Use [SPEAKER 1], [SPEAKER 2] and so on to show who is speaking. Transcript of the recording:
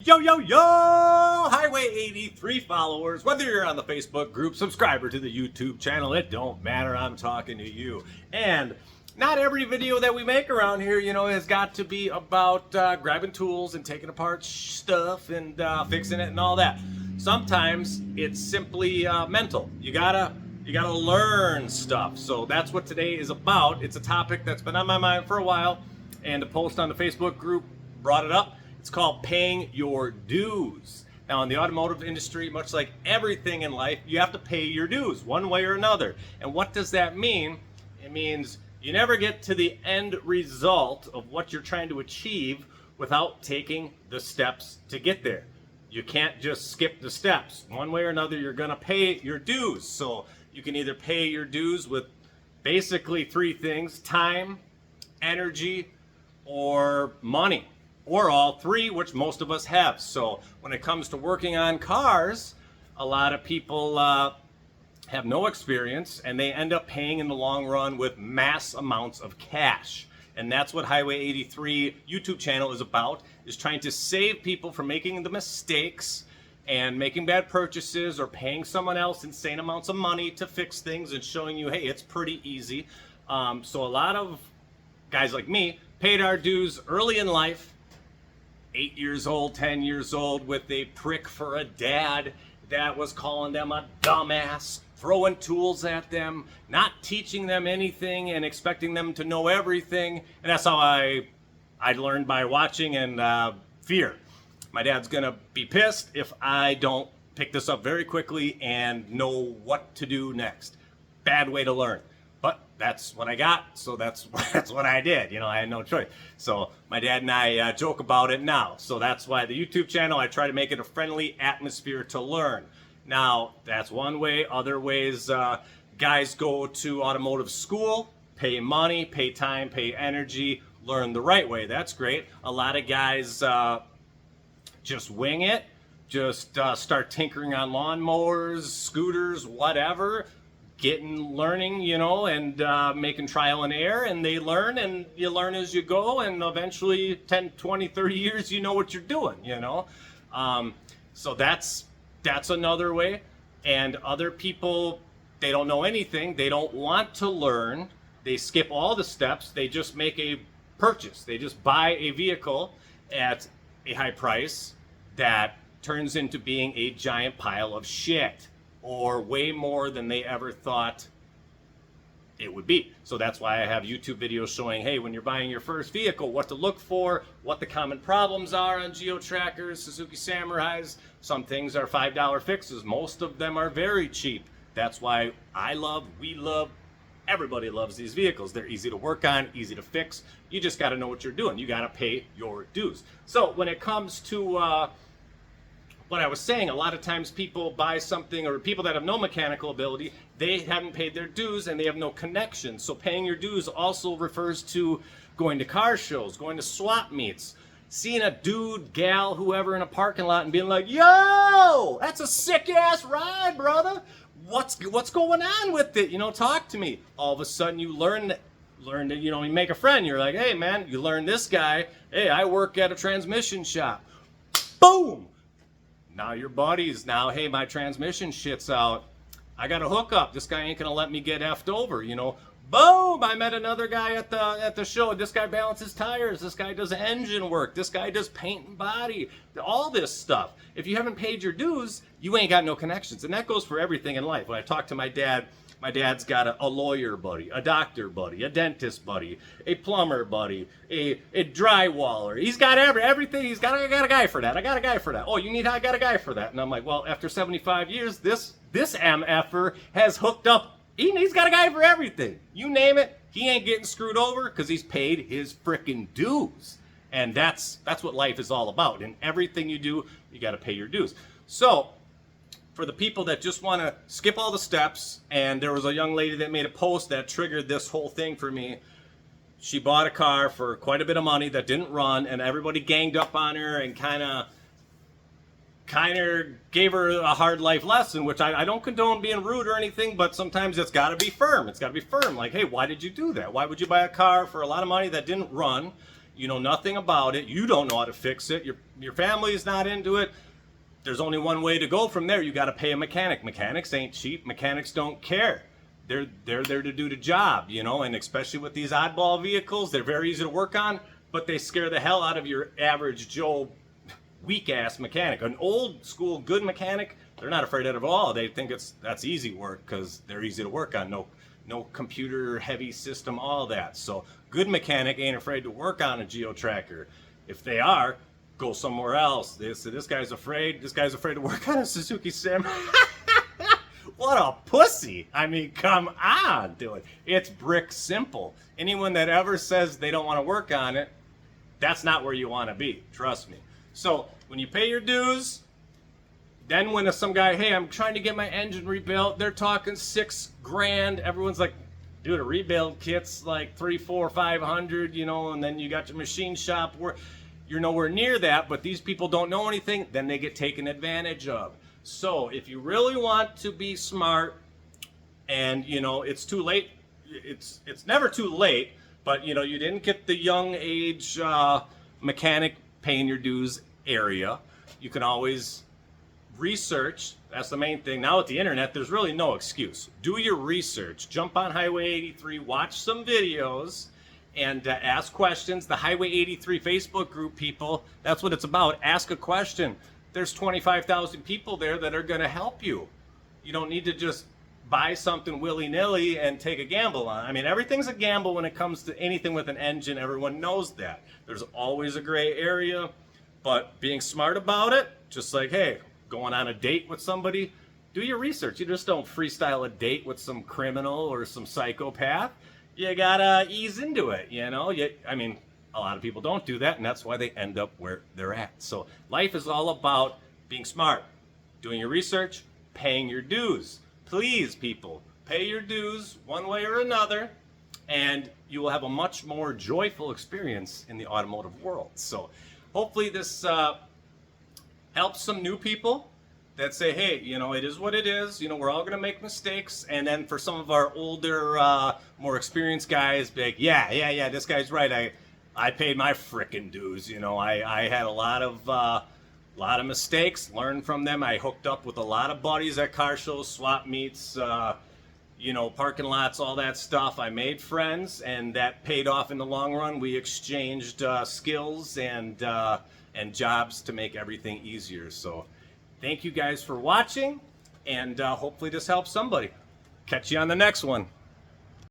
[SPEAKER 1] Yo, yo, yo! Highway 83 followers, whether you're on the Facebook group, subscriber to the YouTube channel, it don't matter, I'm talking to you. And not every video that we make around here, has got to be about grabbing tools and taking apart stuff and fixing it and all that. Sometimes it's simply mental. You gotta learn stuff. So that's what today is about. It's a topic that's been on my mind for a while, and a post on the Facebook group brought it up. It's called paying your dues. Now, in the automotive industry, much like everything in life, you have to pay your dues one way or another. And what does that mean? It means you never get to the end result of what you're trying to achieve without taking the steps to get there. You can't just skip the steps. One way or another, you're going to pay your dues. So you can either pay your dues with basically three things: time, energy, or money. Or all three, which most of us have. So when it comes to working on cars, a lot of people have no experience, and they end up paying in the long run with mass amounts of cash. And that's what Highway 83 YouTube channel is about, is trying to save people from making the mistakes and making bad purchases or paying someone else insane amounts of money to fix things, and showing you, hey, it's pretty easy. So a lot of guys like me paid our dues early in life, 8 years old, 10 years old, with a prick for a dad that was calling them a dumbass, throwing tools at them, not teaching them anything and expecting them to know everything. And that's how I learned, by watching and fear. My dad's gonna be pissed if I don't pick this up very quickly and know what to do next. Bad way to learn. But that's what I got, so that's what I did. I had no choice. So my dad and I joke about it now. So that's why the YouTube channel, I try to make it a friendly atmosphere to learn. Now, that's one way. Other ways, guys go to automotive school, pay money, pay time, pay energy, learn the right way. That's great. A lot of guys just wing it, just start tinkering on lawnmowers, scooters, whatever. Learning, and making trial and error, and they learn, and you learn as you go, and eventually 10, 20, 30 years, you know what you're doing, So that's another way. And other people, they don't know anything, they don't want to learn, they skip all the steps, they just make a purchase, they just buy a vehicle at a high price that turns into being a giant pile of shit, or way more than they ever thought it would be. So that's why I have YouTube videos showing, hey, when you're buying your first vehicle, what to look for, what the common problems are on geo-trackers, Suzuki Samurais. Some things are $5 fixes. Most of them are very cheap. That's why we love, everybody loves these vehicles. They're easy to work on, easy to fix. You just got to know what you're doing. You got to pay your dues. So when it comes to what I was saying, a lot of times people buy something, or people that have no mechanical ability, they haven't paid their dues and they have no connection. So paying your dues also refers to going to car shows, going to swap meets, seeing a dude, gal, whoever in a parking lot and being like, yo, that's a sick ass ride, brother. What's going on with it? Talk to me. All of a sudden you learn that, you make a friend. You're like, hey man, you learn this guy. Hey, I work at a transmission shop. Boom. Now your buddies, hey, my transmission shit's out. I got a hookup. This guy ain't gonna let me get effed over, Boom! I met another guy at the show. This guy balances tires. This guy does engine work. This guy does paint and body. All this stuff. If you haven't paid your dues, you ain't got no connections. And that goes for everything in life. When I talk to my dad's got a lawyer buddy, a doctor buddy, a dentist buddy, a plumber buddy, a drywaller. He's got everything. I got a guy for that. I got a guy for that. Oh, I got a guy for that. And I'm like, well, after 75 years, this MFer has hooked up. He's got a guy for everything. You name it, he ain't getting screwed over because he's paid his frickin' dues. And that's what life is all about. In everything you do, you got to pay your dues. So for the people that just want to skip all the steps, and there was a young lady that made a post that triggered this whole thing for me. She bought a car for quite a bit of money that didn't run, and everybody ganged up on her and kind of gave her a hard life lesson, which I don't condone being rude or anything, but sometimes it's got to be firm. It's got to be firm. Like, hey, why did you do that? Why would you buy a car for a lot of money that didn't run? you know nothing about it, you don't know how to fix it, your family is not into it, there's only one way to go from there. You got to pay a mechanic. Mechanics ain't cheap. Mechanics don't care. They're there to do the job, you know, and especially with these oddball vehicles, they're very easy to work on, but they scare the hell out of your average Joe weak ass mechanic. An old school good mechanic, they're not afraid of it at all. They think that's easy work because they're easy to work on. No computer heavy system, all that. So good mechanic ain't afraid to work on a geo-tracker. If they are, go somewhere else. This guy's afraid to work on a Suzuki Sim. What a pussy. I mean, come on, dude. It's brick simple. Anyone that ever says they don't want to work on it, that's not where you want to be. Trust me. So when you pay your dues, then when some guy, hey, I'm trying to get my engine rebuilt, they're talking $6,000. Everyone's like, dude, a rebuild kit's like $300, $400, $500, you know, and then you got your machine shop where you're nowhere near that, but these people don't know anything, then they get taken advantage of. So if you really want to be smart, and you know, it's too late, it's never too late, but you know, you didn't get the young age mechanic paying your dues area, you can always research. That's the main thing. Now with the internet, there's really no excuse. Do your research. Jump on Highway 83, watch some videos, and ask questions. The Highway 83 Facebook group, people, that's what it's about. Ask a question. There's 25,000 people there that are going to help you. You don't need to just buy something willy-nilly and take a gamble on. I mean, everything's a gamble when it comes to anything with an engine. Everyone knows that. There's always a gray area, but being smart about it, just like, hey, going on a date with somebody, do your research. You just don't freestyle a date with some criminal or some psychopath. You gotta ease into it, you know? I mean, a lot of people don't do that, and that's why they end up where they're at. So life is all about being smart, doing your research, paying your dues. Please, people, pay your dues one way or another, and you will have a much more joyful experience in the automotive world. So hopefully this helps some new people that say, hey, you know, it is what it is. You know, we're all going to make mistakes. And then for some of our older, more experienced guys, be like, yeah, this guy's right. I paid my frickin' dues. You know, I had a lot of mistakes, learned from them. I hooked up with a lot of buddies at car shows, swap meets, you know, parking lots, all that stuff. I made friends, and that paid off in the long run. We exchanged skills and jobs to make everything easier. So thank you guys for watching, and hopefully this helps somebody. Catch you on the next one.